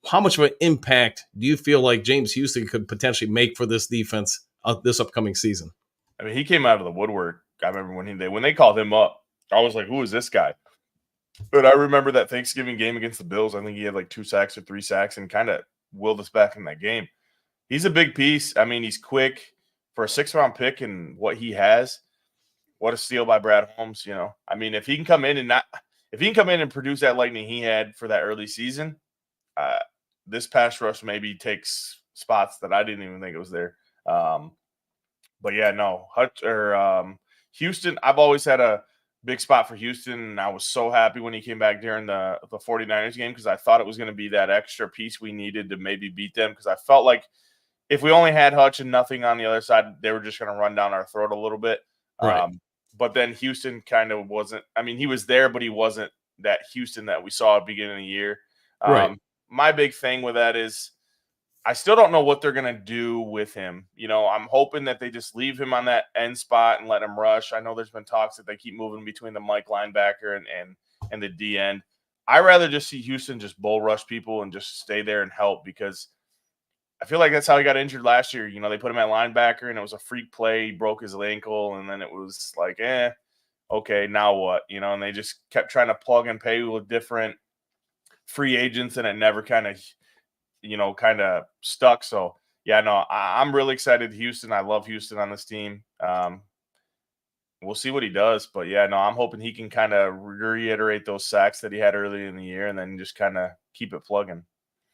How much of an impact do you feel like James Houston could potentially make for this defense this upcoming season? I mean, he came out of the woodwork. I remember when they called him up, I was like, who is this guy? But I remember that Thanksgiving game against the Bills. I think he had like 2 sacks or 3 sacks and kind of willed us back in that game. He's a big piece. I mean, he's quick for a 6th-round pick, and what he has, what a steal by Brad Holmes. I mean, if he can come in and produce that lightning he had for that early season, this pass rush maybe takes spots that I didn't even think it was there. But yeah, no, Houston. I've always had a big spot for Houston, and I was so happy when he came back during the 49ers game, because I thought it was going to be that extra piece we needed to maybe beat them, because I felt like if we only had Hutch and nothing on the other side, they were just going to run down our throat a little bit. Right. But then Houston kind of wasn't – I mean, he was there, but he wasn't that Houston that we saw at the beginning of the year. Right. My big thing with that is I still don't know what they're going to do with him. I'm hoping that they just leave him on that end spot and let him rush. I know there's been talks that they keep moving between the Mike linebacker and the D end. I rather just see Houston just bull rush people and just stay there and help, because I feel like that's how he got injured last year. They put him at linebacker and it was a freak play. He broke his ankle, and then it was like, okay, now what? And they just kept trying to plug and pay with different free agents, and it never kind of stuck. So yeah, no, I'm really excited. Houston, I love Houston on this team. We'll see what he does, but yeah, no, I'm hoping he can kind of reiterate those sacks that he had early in the year, and then just kind of keep it plugging.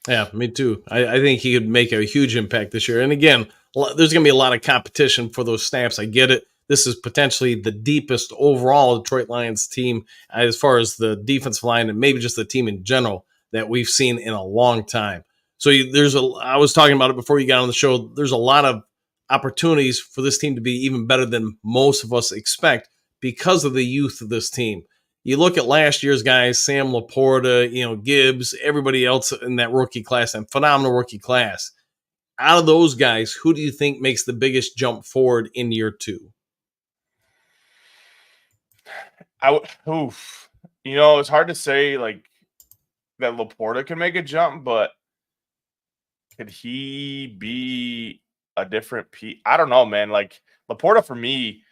Yeah, me too. I think he could make a huge impact this year. And again, there's going to be a lot of competition for those snaps. I get it. This is potentially the deepest overall Detroit Lions team as far as the defensive line and maybe just the team in general that we've seen in a long time. So I was talking about it before you got on the show. There's a lot of opportunities for this team to be even better than most of us expect because of the youth of this team. You look at last year's guys, Sam Laporta, Gibbs, everybody else in that rookie class, and phenomenal rookie class. Out of those guys, who do you think makes the biggest jump forward in year 2? It's hard to say like that Laporta can make a jump, but could he be a different piece? I don't know, man. Like Laporta for me,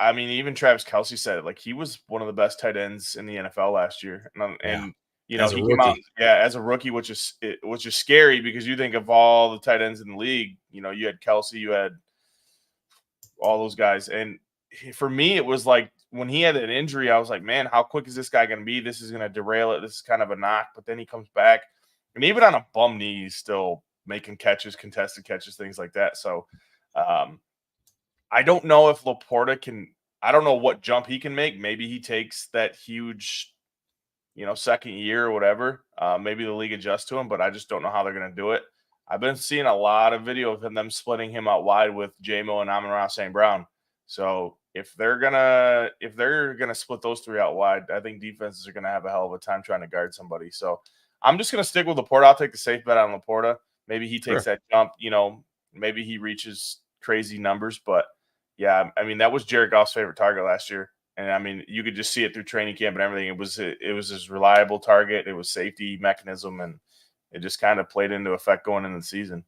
I mean, even Travis Kelce said it. Like, he was one of the best tight ends in the NFL last year, and he came out, as a rookie, which is scary, because you think of all the tight ends in the league. You had Kelce, you had all those guys, and for me, it was like when he had an injury, I was like, man, how quick is this guy going to be? This is going to derail it. This is kind of a knock, but then he comes back, and even on a bum knee, he's still making catches, contested catches, things like that. So, I don't know if Laporta can – I don't know what jump he can make. Maybe he takes that huge, second year or whatever. Maybe the league adjusts to him, but I just don't know how they're going to do it. I've been seeing a lot of video of them splitting him out wide with J-Mo and Amon-Ra St. Brown. So if they're gonna split those 3 out wide, I think defenses are gonna have a hell of a time trying to guard somebody. So I'm just gonna stick with Laporta. I'll take the safe bet on Laporta. maybe he takes Sure. that jump. Maybe he reaches crazy numbers. But yeah, I mean, that was Jared Goff's favorite target last year. And I mean, you could just see it through training camp and everything. It was his reliable target. It was safety mechanism, and it just kind of played into effect going into the season.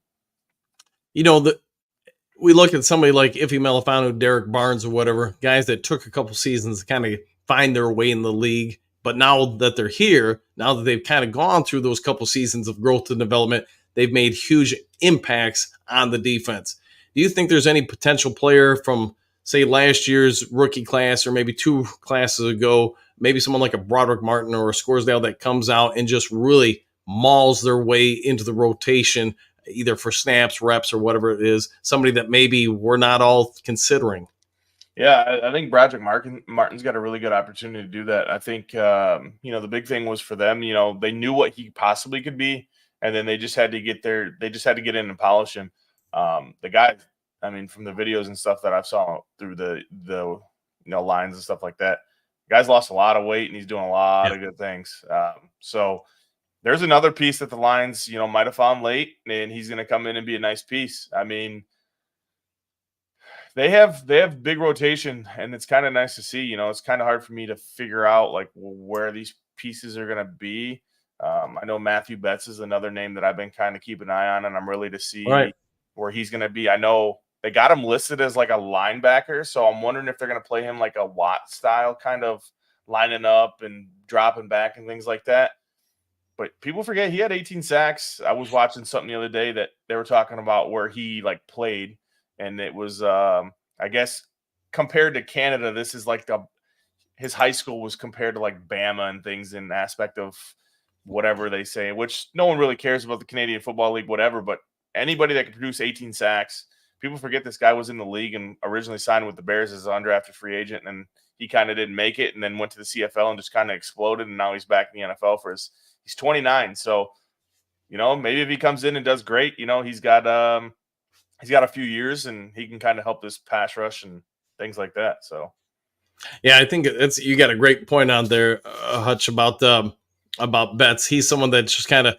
We look at somebody like Iffy Melifano, Derek Barnes, or whatever, guys that took a couple seasons to kind of find their way in the league. But now that they're here, now that they've kind of gone through those couple seasons of growth and development, they've made huge impacts on the defense. Do you think there's any potential player from, say, last year's rookie class or maybe 2 classes ago, maybe someone like a Broderick Martin or a Scoresdale that comes out and just really mauls their way into the rotation, either for snaps, reps, or whatever it is, somebody that maybe we're not all considering? Yeah, I think Broderick Martin's got a really good opportunity to do that. I think the big thing was for them, they knew what he possibly could be, and then they just had to get there. They just had to get in and polish him. The guy, I mean, from the videos and stuff that I've saw through the lines and stuff like that, the guy's lost a lot of weight and he's doing a lot of good things. So there's another piece that the Lions, might have found late, and he's going to come in and be a nice piece. I mean, they have big rotation, and it's kind of nice to see. It's kind of hard for me to figure out like where these pieces are going to be. I know Matthew Betts is another name that I've been kind of keeping an eye on, and I'm really to see where he's going to be. I know they got him listed as like a linebacker, so I'm wondering if they're going to play him like a Watt style, kind of lining up and dropping back and things like that. But people forget he had 18 sacks. I was watching something the other day that they were talking about where he like played. And it was, I guess, compared to Canada, this is like his high school was compared to like Bama and things in aspect of whatever they say, which no one really cares about the Canadian Football League, whatever. But anybody that can produce 18 sacks, people forget this guy was in the league and originally signed with the Bears as an undrafted free agent, and he kind of didn't make it, and then went to the CFL and just kind of exploded, and now he's back in the NFL he's 29, so maybe if he comes in and does great, he's got a few years and he can kind of help this pass rush and things like that. So, yeah, I think you got a great point on there, Hutch, about Betts. He's someone that's just kind of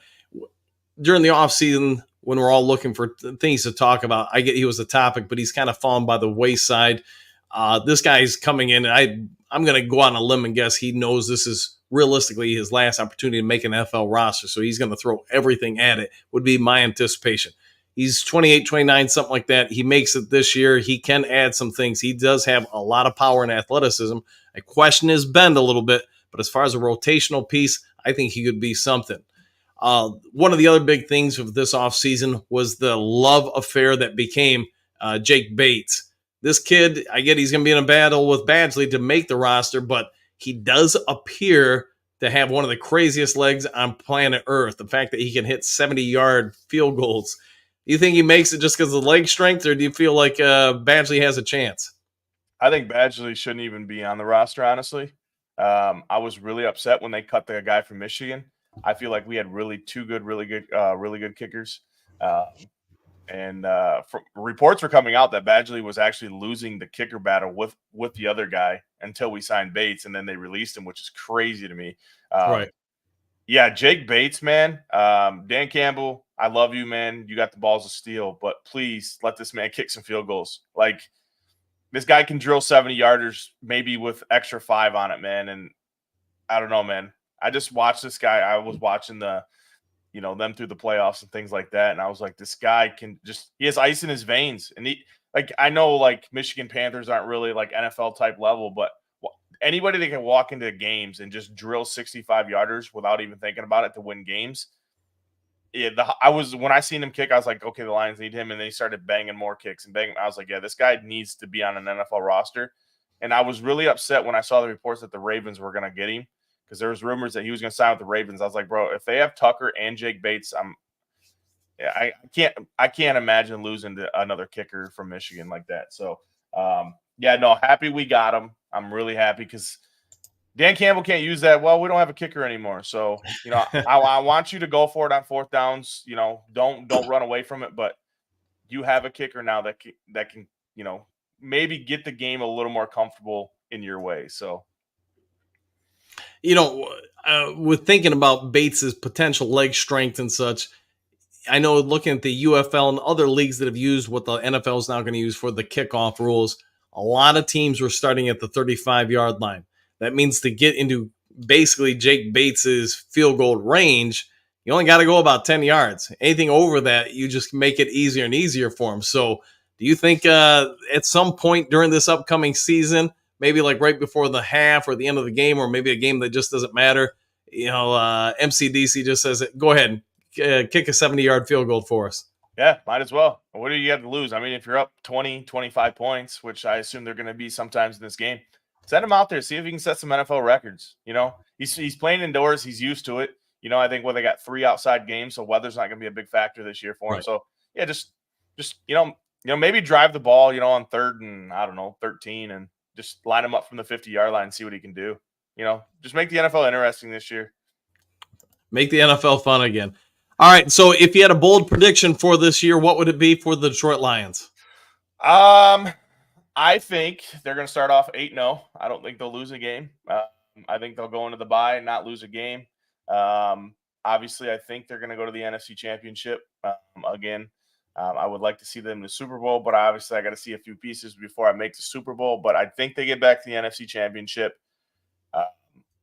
during the off season when we're all looking for things to talk about. I get he was a topic, but he's kind of fallen by the wayside. This guy's coming in, and I'm going to go on a limb and guess he knows this is realistically his last opportunity to make an NFL roster. So he's going to throw everything at it, would be my anticipation. He's 28, 29, something like that. He makes it this year. He can add some things. He does have a lot of power and athleticism. I question his bend a little bit, but as far as a rotational piece, I think he could be something. One of the other big things of this offseason was the love affair that became Jake Bates. This kid, I get he's going to be in a battle with Badgley to make the roster, but he does appear to have one of the craziest legs on planet Earth. The fact that he can hit 70-yard field goals. Do you think he makes it just because of the leg strength, or do you feel like Badgley has a chance? I think Badgley shouldn't even be on the roster, honestly. I was really upset when they cut the guy from Michigan. I feel like we had really good kickers. And reports were coming out that Badgley was actually losing the kicker battle with the other guy until we signed Bates, and then they released him, which is crazy to me. Right. Yeah, Jake Bates, man. Dan Campbell, I love you, man. You got the balls of steel, but please let this man kick some field goals. Like, this guy can drill 70-yarders, maybe with extra 5 on it, man. And I don't know, man. I just watched this guy. I was watching them through the playoffs and things like that. And I was like, this guy he has ice in his veins. And I know like Michigan Panthers aren't really like NFL type level, but anybody that can walk into games and just drill 65-yarders without even thinking about it to win games. Yeah, when I seen him kick, I was like, okay, the Lions need him. And then he started banging more kicks and banging. I was like, yeah, this guy needs to be on an NFL roster. And I was really upset when I saw the reports that the Ravens were going to get him, because there was rumors that he was going to sign with the Ravens. I was like, bro, if they have Tucker and Jake Bates, I can't imagine losing to another kicker from Michigan like that. So, happy we got him. I'm really happy because Dan Campbell can't use that. Well, we don't have a kicker anymore. So, I want you to go for it on fourth downs. Don't run away from it. But you have a kicker now that can maybe get the game a little more comfortable in your way. So, with thinking about Bates's potential leg strength and such, I know looking at the UFL and other leagues that have used what the NFL is now going to use for the kickoff rules, a lot of teams were starting at the 35-yard line. That means to get into basically Jake Bates's field goal range, you only got to go about 10 yards. Anything over that, you just make it easier and easier for him. So do you think at some point during this upcoming season, maybe like right before the half or the end of the game, or maybe a game that just doesn't matter, MCDC just says, go ahead and kick a 70-yard field goal for us? Yeah, might as well. What do you have to lose? I mean, if you're up 20, 25 points, which I assume they're going to be sometimes in this game, send him out there, see if he can set some NFL records. He's playing indoors. He's used to it. I think they got 3 outside games, so weather's not going to be a big factor this year for him. Right. So yeah, just maybe drive the ball, on 3rd and 13, and just line him up from the 50-yard line and see what he can do. Just make the NFL interesting this year. Make the NFL fun again. All right, so if you had a bold prediction for this year, what would it be for the Detroit Lions? I think they're going to start off 8-0. I don't think they'll lose a game. I think they'll go into the bye and not lose a game. Obviously, I think they're going to go to the NFC Championship again. I would like to see them in the Super Bowl, but I got to see a few pieces before I make the Super Bowl. But I think they get back to the NFC Championship.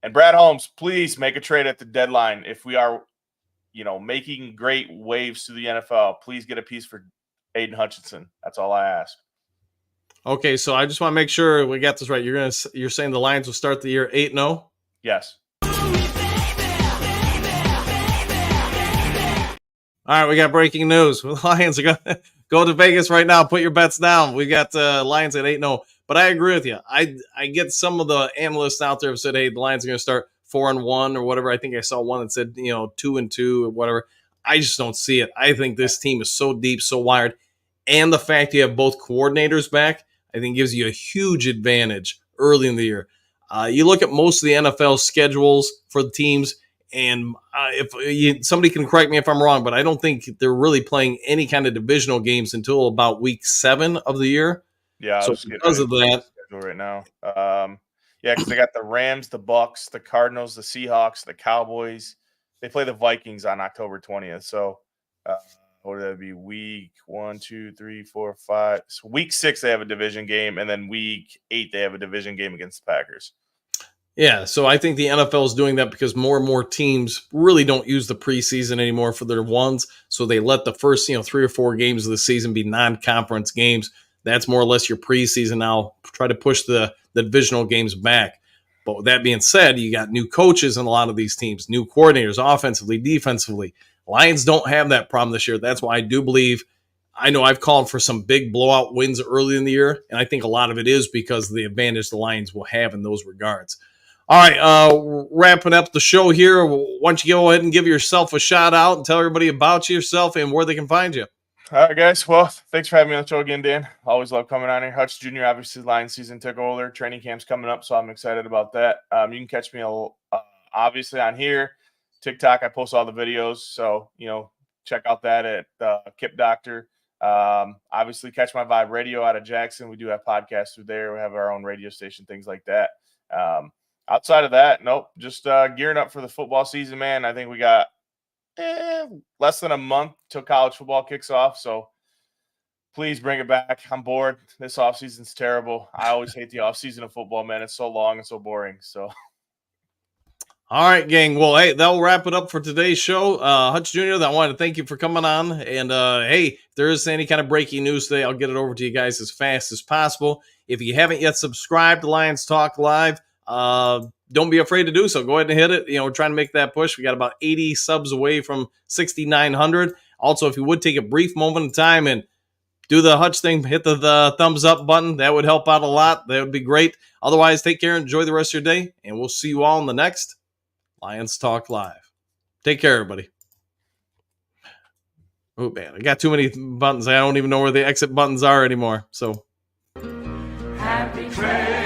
And Brad Holmes, please make a trade at the deadline. If we are, making great waves to the NFL, please get a piece for Aiden Hutchinson. That's all I ask. Okay, so I just want to make sure we got this right. You're saying the Lions will start the year 8-0? Yes. All right, we got breaking news. The Lions are going to go to Vegas right now. Put your bets down. We got Lions at 8-0. But I agree with you. I get some of the analysts out there have said, hey, the Lions are going to start 4-1 or whatever. I think I saw one that said, 2-2 or whatever. I just don't see it. I think this team is so deep, so wired. And the fact you have both coordinators back, I think gives you a huge advantage early in the year. You look at most of the NFL schedules for the teams, and somebody can correct me if I'm wrong, but I don't think they're really playing any kind of divisional games until about week 7 of the year. Yeah, so because of that, right now, because they got the Rams, the Bucks, the Cardinals, the Seahawks, the Cowboys. They play the Vikings on October 20th. So, what would that be? Week 1, 2, 3, 4, 5. So week 6 they have a division game, and then week 8 they have a division game against the Packers. Yeah, so I think the NFL is doing that because more and more teams really don't use the preseason anymore for their ones. So they let the first 3 or 4 games of the season be non-conference games. That's more or less your preseason now. Try to push the divisional games back. But with that being said, you got new coaches in a lot of these teams, new coordinators, offensively, defensively. Lions don't have that problem this year. That's why I do believe, I know I've called for some big blowout wins early in the year, and I think a lot of it is because of the advantage the Lions will have in those regards. All right, wrapping up the show here. Why don't you go ahead and give yourself a shout out and tell everybody about yourself and where they can find you. All right, guys. Well, thanks for having me on the show again, Dan. Always love coming on here. Hutch Jr., obviously, Lions season took over. Training camp's coming up, so I'm excited about that. You can catch me obviously on here. TikTok, I post all the videos, so, check out that at Kip Doctor. Obviously, catch my Vibe Radio out of Jackson. We do have podcasts through there. We have our own radio station, things like that. Outside of that, nope, just gearing up for the football season, man. I think we got less than a month till college football kicks off, so please bring it back. I'm bored. This offseason's terrible. I always hate the offseason of football, man. It's so long and so boring. So, all right, gang. Well, hey, that'll wrap it up for today's show. Hutch Jr., I wanted to thank you for coming on. And, hey, if there is any kind of breaking news today, I'll get it over to you guys as fast as possible. If you haven't yet subscribed to Lions Talk Live, don't be afraid to do so. Go ahead and hit it. We're trying to make that push. We got about 80 subs away from 6,900. Also, if you would take a brief moment of time and do the Hutch thing, hit the thumbs up button. That would help out a lot. That would be great. Otherwise, take care and enjoy the rest of your day. And we'll see you all in the next Lions Talk Live. Take care, everybody. Oh, man. I got too many buttons. I don't even know where the exit buttons are anymore. So, happy trail.